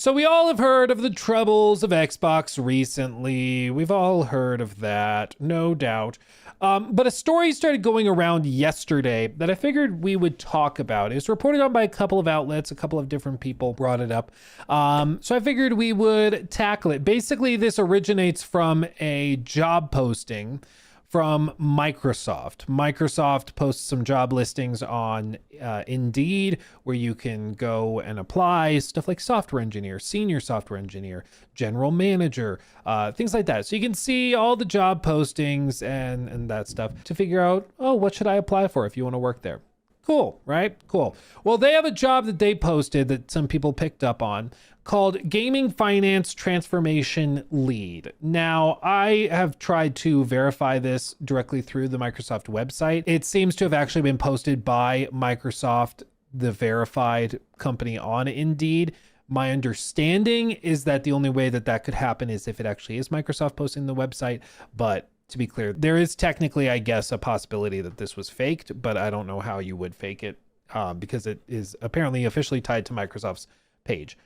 So we all have heard of the troubles of Xbox recently. We've all heard of that, no doubt. But a story started going around yesterday that I figured we would talk about. It was reported on by a couple of outlets, a couple of different people brought it up. So I figured we would tackle it. Basically, this originates from a job posting from Microsoft. Microsoft posts some job listings on Indeed where you can go and apply stuff like software engineer, senior software engineer, general manager, things like that. So you can see all the job postings and that stuff to figure out, oh, what should I apply for if you want to work there? Cool, right? Cool. Well, they have a job that they posted that some people picked up on called Gaming Finance Transformation Lead. Now, I have tried to verify this directly through the Microsoft website. It seems to have actually been posted by Microsoft, the verified company on Indeed. My understanding is that the only way that that could happen is if it actually is Microsoft posting the website, but to be clear, there is technically, I guess, a possibility that this was faked, but I don't know how you would fake it because it is apparently officially tied to Microsoft's page.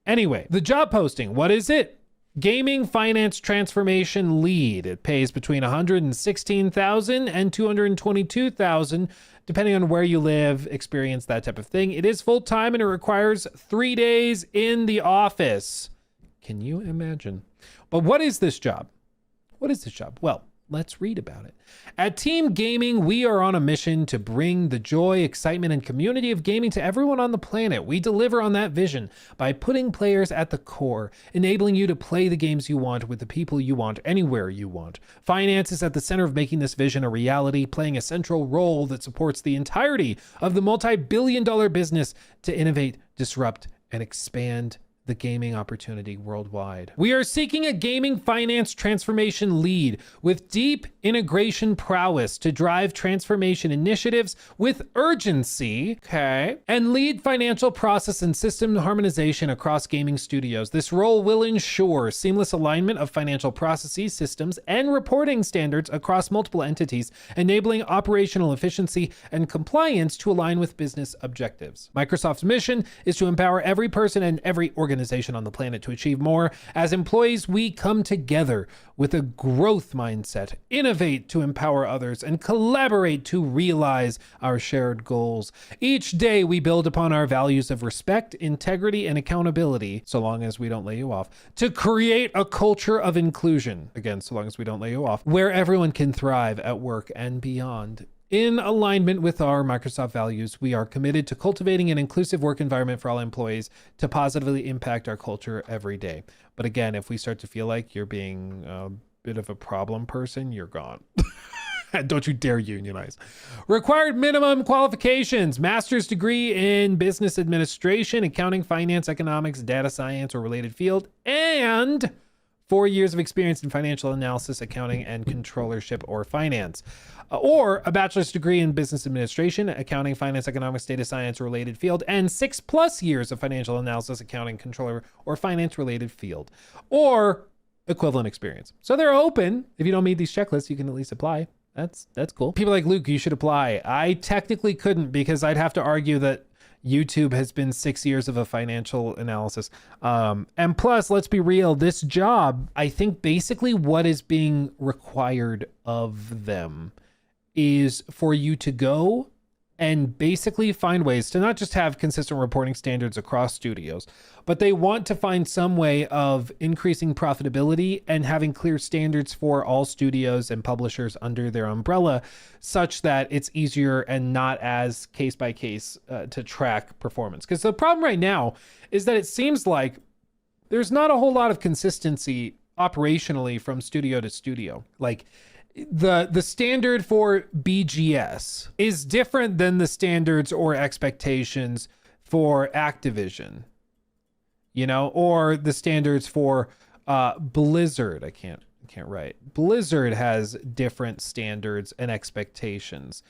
Anyway, the job posting, what is it? Gaming Finance Transformation Lead. It pays between $116,000 and $222,000, depending on where you live, experience, that type of thing. It is full-time and it requires 3 days in the office. Can you imagine? But what is this job? What is this job? Well, let's read about it. At Team Gaming, we are on a mission to bring the joy, excitement, and community of gaming to everyone on the planet. We deliver on that vision by putting players at the core, enabling you to play the games you want with the people you want, anywhere you want. Finance is at the center of making this vision a reality, playing a central role that supports the entirety of the multi-billion-dollar business to innovate, disrupt, and expand the gaming opportunity worldwide. We are seeking a gaming finance transformation lead with deep integration prowess to drive transformation initiatives with urgency, and lead financial process and system harmonization across gaming studios. This role will ensure seamless alignment of financial processes, systems, and reporting standards across multiple entities, enabling operational efficiency and compliance to align with business objectives. Microsoft's mission is to empower every person and every organization on the planet to achieve more. As employees, we come together with a growth mindset, innovate to empower others, and collaborate to realize our shared goals. Each day, we build upon our values of respect, integrity, and accountability, so long as we don't lay you off, to create a culture of inclusion, again, so long as we don't lay you off, where everyone can thrive at work and beyond. In alignment with our Microsoft values, we are committed to cultivating an inclusive work environment for all employees to positively impact our culture every day. But again, if we start to feel like you're being a bit of a problem person, you're gone. Don't you dare unionize. Required minimum qualifications: master's degree in business administration, accounting, finance, economics, data science, or related field, and 4 years of experience in financial analysis, accounting, and controllership or finance. Or a bachelor's degree in business administration, accounting, finance, economics, data science, or related field, and 6+ years of financial analysis, accounting, controller, or finance related field, or equivalent experience. So they're open. If you don't meet these checklists, you can at least apply. That's cool. People are like, Luke, you should apply. I technically couldn't because I'd have to argue that YouTube has been 6 years of a financial analysis. And plus, let's be real, this job, I think basically what is being required of them is for you to go and basically find ways to not just have consistent reporting standards across studios, but they want to find some way of increasing profitability and having clear standards for all studios and publishers under their umbrella, such that it's easier and not as case by case to track performance. Because the problem right now is that it seems like there's not a whole lot of consistency operationally from studio to studio. Like, the standard for BGS is different than the standards or expectations for Activision, or the standards for Blizzard. I can't write. Blizzard has different standards and expectations.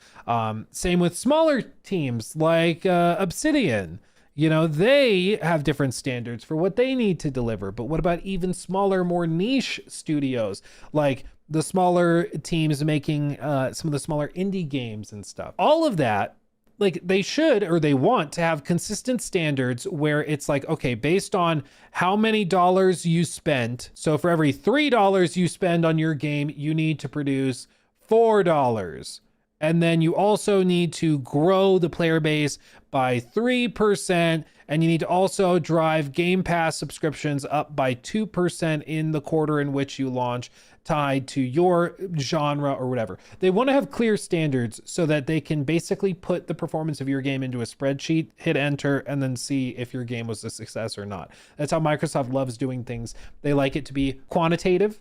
Same with smaller teams like Obsidian. They have different standards for what they need to deliver. But what about even smaller, more niche studios, like the smaller teams making some of the smaller indie games and stuff? All of that like they should, or they want to have consistent standards where it's like, okay, based on how many dollars you spent. So for every $3 you spend on your game, you need to produce $4. And then you also need to grow the player base by 3%. And you need to also drive Game Pass subscriptions up by 2% in the quarter in which you launch, tied to your genre or whatever. They want to have clear standards so that they can basically put the performance of your game into a spreadsheet, hit enter, and then see if your game was a success or not. That's how Microsoft loves doing things. They like it to be quantitative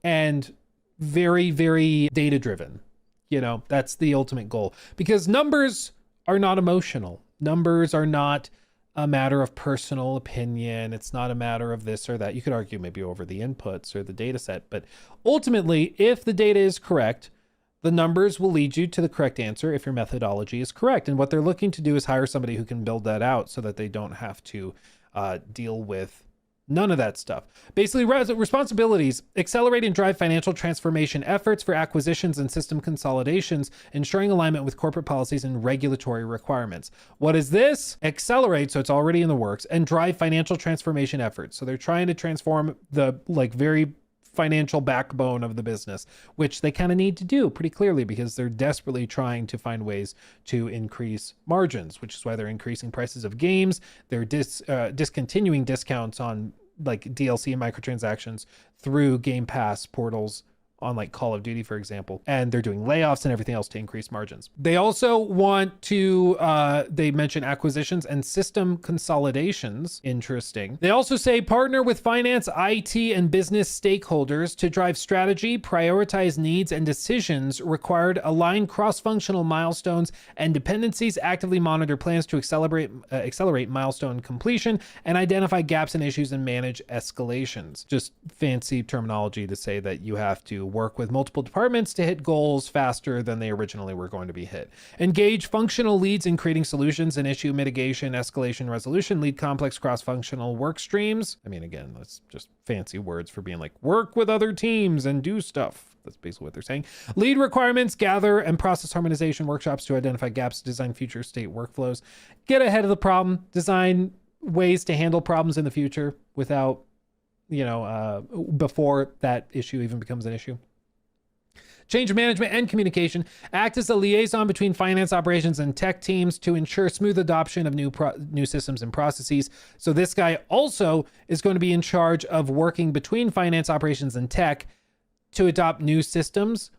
and very, very data driven. You know, that's the ultimate goal, because numbers are not emotional. Numbers are not a matter of personal opinion. It's not a matter of this or that. You could argue maybe over the inputs or the data set, but ultimately, if the data is correct, the numbers will lead you to the correct answer if your methodology is correct. And what they're looking to do is hire somebody who can build that out so that they don't have to deal with none of that stuff. Basically, responsibilities: accelerate and drive financial transformation efforts for acquisitions and system consolidations, ensuring alignment with corporate policies and regulatory requirements. What is this? Accelerate, so it's already in the works, and drive financial transformation efforts. So they're trying to transform the very financial backbone of the business, which they kind of need to do pretty clearly because they're desperately trying to find ways to increase margins, which is why they're increasing prices of games. They're discontinuing discounts on like DLC and microtransactions through Game Pass portals on like Call of Duty, for example, and they're doing layoffs and everything else to increase margins. They also want to, they mention acquisitions and system consolidations. Interesting. They also say partner with finance, IT, and business stakeholders to drive strategy, prioritize needs and decisions required, align cross-functional milestones and dependencies, actively monitor plans to accelerate milestone completion, and identify gaps and issues and manage escalations. Just fancy terminology to say that you have to work with multiple departments to hit goals faster than they originally were going to be hit. Engage functional leads in creating solutions and issue mitigation, escalation, resolution. Lead complex cross-functional work streams. I mean, again, that's just fancy words for being like, work with other teams and do stuff. That's basically what they're saying. Lead requirements, gather and process harmonization workshops to identify gaps, design future state workflows. Get ahead of the problem, design ways to handle problems in the future without, before that issue even becomes an issue. Change management and communication. Act as a liaison between finance, operations, and tech teams to ensure smooth adoption of new systems and processes. So this guy also is going to be in charge of working between finance, operations, and tech to adopt new systems.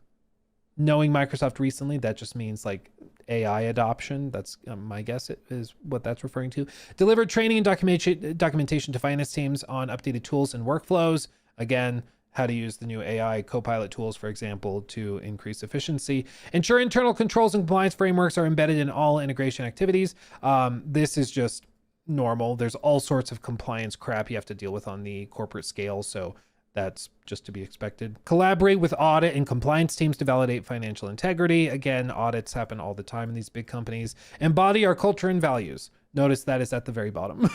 Knowing Microsoft recently, that just means like AI adoption. That's my guess is what that's referring to. Deliver training and documentation to finance teams on updated tools and workflows. Again, how to use the new AI Copilot tools, for example, to increase efficiency. Ensure internal controls and compliance frameworks are embedded in all integration activities. This is just normal. There's all sorts of compliance crap you have to deal with on the corporate scale, so that's just to be expected. Collaborate with audit and compliance teams to validate financial integrity. Again, audits happen all the time in these big companies. Embody our culture and values. Notice that is at the very bottom.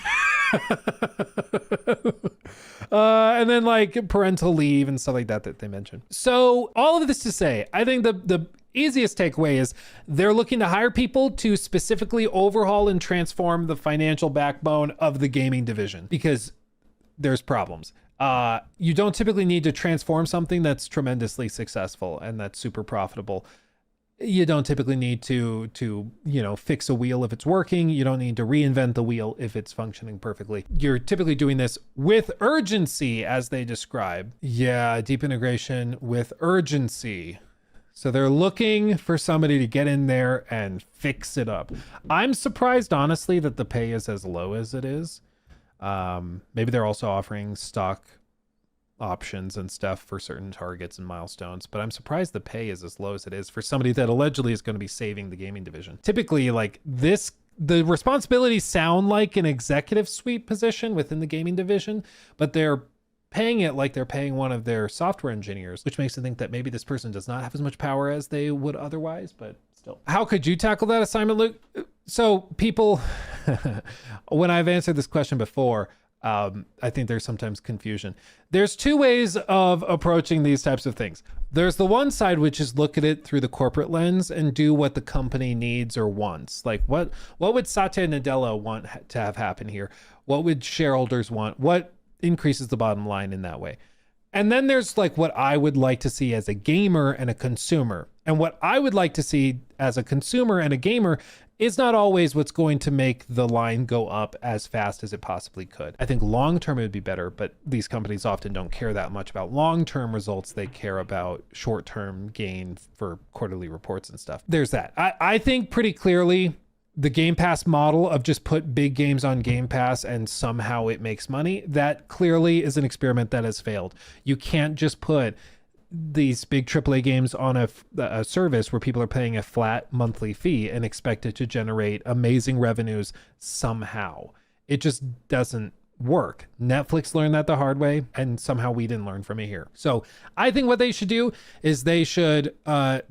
And then like parental leave and stuff like that they mentioned. So all of this to say, I think the easiest takeaway is they're looking to hire people to specifically overhaul and transform the financial backbone of the gaming division because there's problems. You don't typically need to transform something that's tremendously successful and that's super profitable. You don't typically need to fix a wheel if it's working. You don't need to reinvent the wheel if it's functioning perfectly. You're typically doing this with urgency, as they describe. Yeah, deep integration with urgency. So they're looking for somebody to get in there and fix it up. I'm surprised, honestly, that the pay is as low as it is. Maybe they're also offering stock options and stuff for certain targets and milestones, but I'm surprised the pay is as low as it is for somebody that allegedly is going to be saving the gaming division. Typically, like this, the responsibilities sound like an executive suite position within the gaming division, but they're paying it like they're paying one of their software engineers, which makes me think that maybe this person does not have as much power as they would otherwise, but still. How could you tackle that assignment, Luke? So people, when I've answered this question before, I think there's sometimes confusion. There's two ways of approaching these types of things. There's the one side, which is look at it through the corporate lens and do what the company needs or wants. Like what would Satya Nadella want to have happen here? What would shareholders want? What increases the bottom line in that way? And then there's like what I would like to see as a gamer and a consumer. And what I would like to see as a consumer and a gamer is not always what's going to make the line go up as fast as it possibly could. I think long-term it would be better, but these companies often don't care that much about long-term results. They care about short-term gain for quarterly reports and stuff. There's that. I think pretty clearly the Game Pass model of just put big games on Game Pass and somehow it makes money, that clearly is an experiment that has failed. You can't just put these big AAA games on a service where people are paying a flat monthly fee and expect it to generate amazing revenues somehow. It just doesn't work. Netflix learned that the hard way, and somehow we didn't learn from it here. So I think what they should do is they should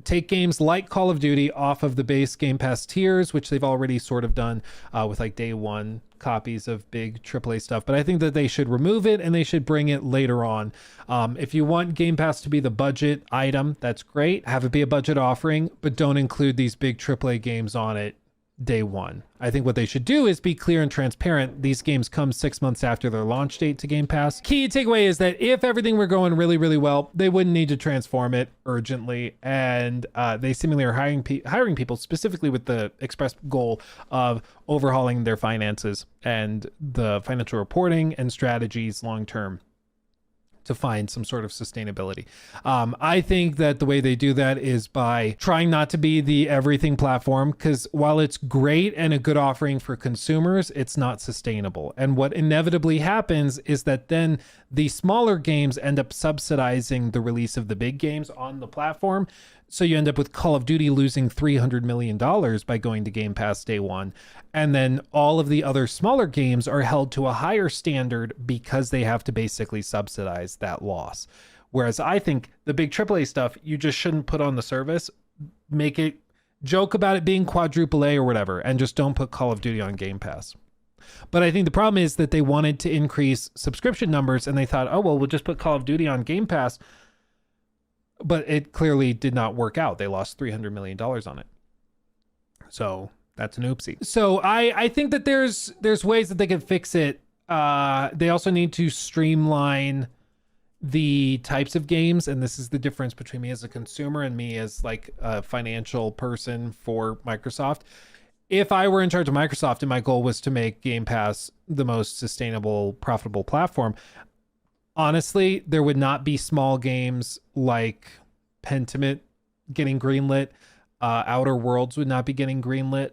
take games like Call of Duty off of the base Game Pass tiers, which they've already sort of done with like day one copies of big AAA stuff. But I think that they should remove it and they should bring it later on. If you want Game Pass to be the budget item, that's great. Have it be a budget offering, but don't include these big AAA games on it day one. I think what they should do is be clear and transparent. These games come 6 months after their launch date to Game Pass. Key takeaway is that if everything were going really, really well, they wouldn't need to transform it urgently. And they seemingly are hiring people specifically with the express goal of overhauling their finances and the financial reporting and strategies long term to find some sort of sustainability. I think that the way they do that is by trying not to be the everything platform, because while it's great and a good offering for consumers, it's not sustainable. And what inevitably happens is that then the smaller games end up subsidizing the release of the big games on the platform. So you end up with Call of Duty losing $300 million by going to Game Pass day one. And then all of the other smaller games are held to a higher standard because they have to basically subsidize that loss. Whereas I think the big AAA stuff, you just shouldn't put on the service, make it, joke about it being quadruple A or whatever, and just don't put Call of Duty on Game Pass. But I think the problem is that they wanted to increase subscription numbers and they thought, oh, well, we'll just put Call of Duty on Game Pass. But it clearly did not work out. They lost $300 million on it. So that's an oopsie. So I think that there's ways that they can fix it. They also need to streamline the types of games. And this is the difference between me as a consumer and me as like a financial person for Microsoft. If I were in charge of Microsoft and my goal was to make Game Pass the most sustainable, profitable platform, honestly, there would not be small games like Pentiment getting greenlit. Outer Worlds would not be getting greenlit.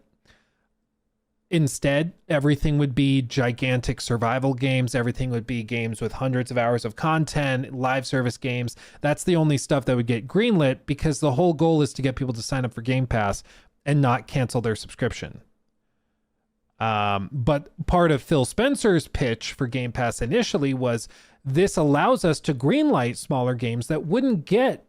Instead, everything would be gigantic survival games. Everything would be games with hundreds of hours of content, live service games. That's the only stuff that would get greenlit because the whole goal is to get people to sign up for Game Pass and not cancel their subscription. But part of Phil Spencer's pitch for Game Pass initially was this allows us to greenlight smaller games that wouldn't get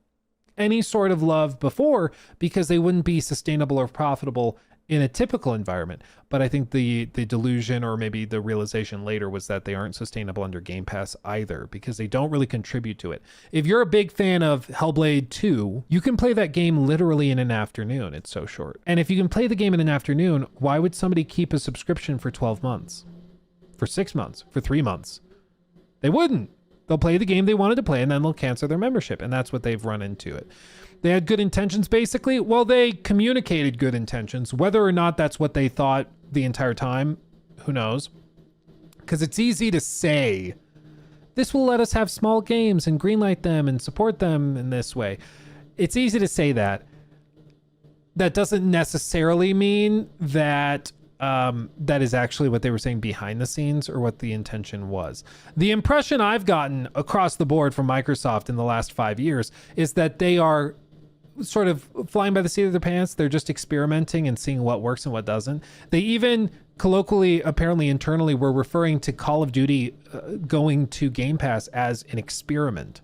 any sort of love before because they wouldn't be sustainable or profitable in a typical environment. But I think the delusion or maybe the realization later was that they aren't sustainable under Game Pass either because they don't really contribute to it. If you're a big fan of Hellblade 2, you can play that game literally in an afternoon. It's so short. And if you can play the game in an afternoon, why would somebody keep a subscription for 12 months? For 6 months? For 3 months? They wouldn't. They'll play the game they wanted to play and then they'll cancel their membership. And that's what they've run into it. They had good intentions, basically. Well, they communicated good intentions. Whether or not that's what they thought the entire time, who knows? Because it's easy to say, this will let us have small games and greenlight them and support them in this way. It's easy to say that. That doesn't necessarily mean that that is actually what they were saying behind the scenes or what the intention was. The impression I've gotten across the board from Microsoft in the last 5 years is that they are sort of flying by the seat of their pants. They're just experimenting and seeing what works and what doesn't. They even colloquially, apparently internally, were referring to Call of Duty going to Game Pass as an experiment.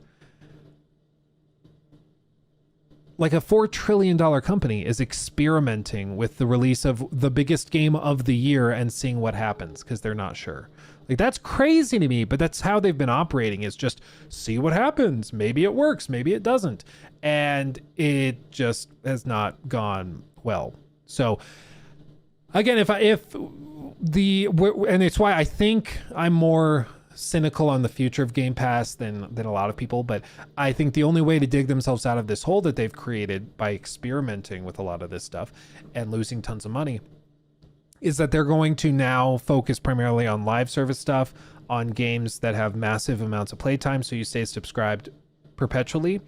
Like a $4 trillion company is experimenting with the release of the biggest game of the year and seeing what happens because they're not sure. Like, that's crazy to me, but that's how they've been operating, is just see what happens. Maybe it works, maybe it doesn't. And it just has not gone well. So again, and it's why I think I'm more cynical on the future of Game Pass than a lot of people, but I think the only way to dig themselves out of this hole that they've created by experimenting with a lot of this stuff and losing tons of money is that they're going to now focus primarily on live service stuff, on games that have massive amounts of playtime, so you stay subscribed perpetually.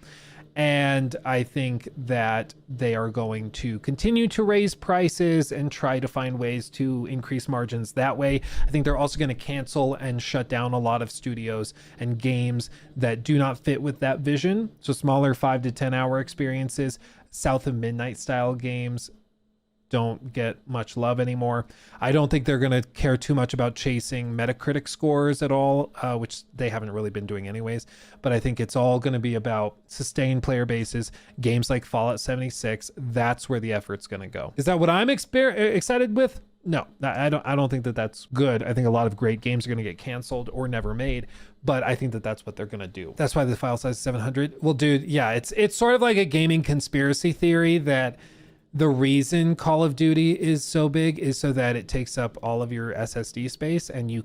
And I think that they are going to continue to raise prices and try to find ways to increase margins that way. I think they're also going to cancel and shut down a lot of studios and games that do not fit with that vision. So smaller 5 to 10 hour experiences, South of Midnight style games don't get much love anymore. I don't think they're going to care too much about chasing Metacritic scores at all, which they haven't really been doing anyways. But I think it's all going to be about sustained player bases, games like Fallout 76. That's where the effort's going to go. Is that what I'm excited with? No, I don't think that that's good. I think a lot of great games are going to get canceled or never made, but I think that that's what they're going to do. That's why the file size is 700. Well, dude, yeah, it's sort of like a gaming conspiracy theory that the reason Call of Duty is so big is so that it takes up all of your SSD space and you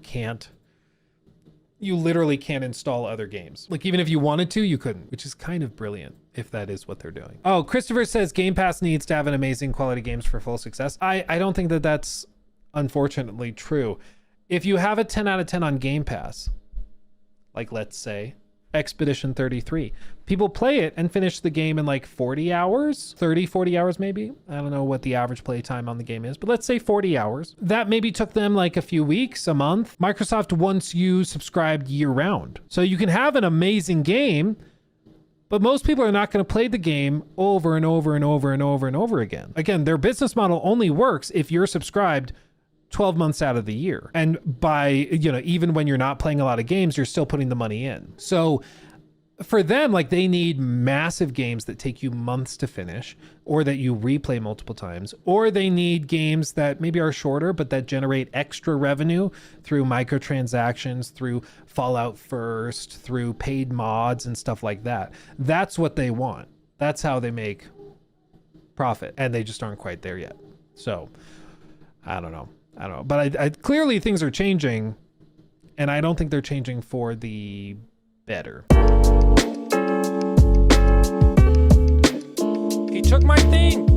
literally can't install other games. Like, even if you wanted to, you couldn't, which is kind of brilliant if that is what they're doing. Oh, Christopher says Game Pass needs to have an amazing quality games for full success. I don't think that that's unfortunately true. If you have a 10 out of 10 on Game Pass, like let's say Expedition 33, people play it and finish the game in like 40 hours, 40 hours maybe. I don't know what the average play time on the game is, but let's say 40 hours. That maybe took them like a few weeks, a month. Microsoft wants you subscribed year round. So you can have an amazing game, but most people are not going to play the game over and over and over and over and over again. Again, their business model only works if you're subscribed 12 months out of the year. And by, even when you're not playing a lot of games, you're still putting the money in. So for them, like, they need massive games that take you months to finish, or that you replay multiple times, or they need games that maybe are shorter, but that generate extra revenue through microtransactions, through Fallout First, through paid mods and stuff like that. That's what they want. That's how they make profit. And they just aren't quite there yet. So I don't know. But I clearly things are changing, and I don't think they're changing for the better. He took my thing.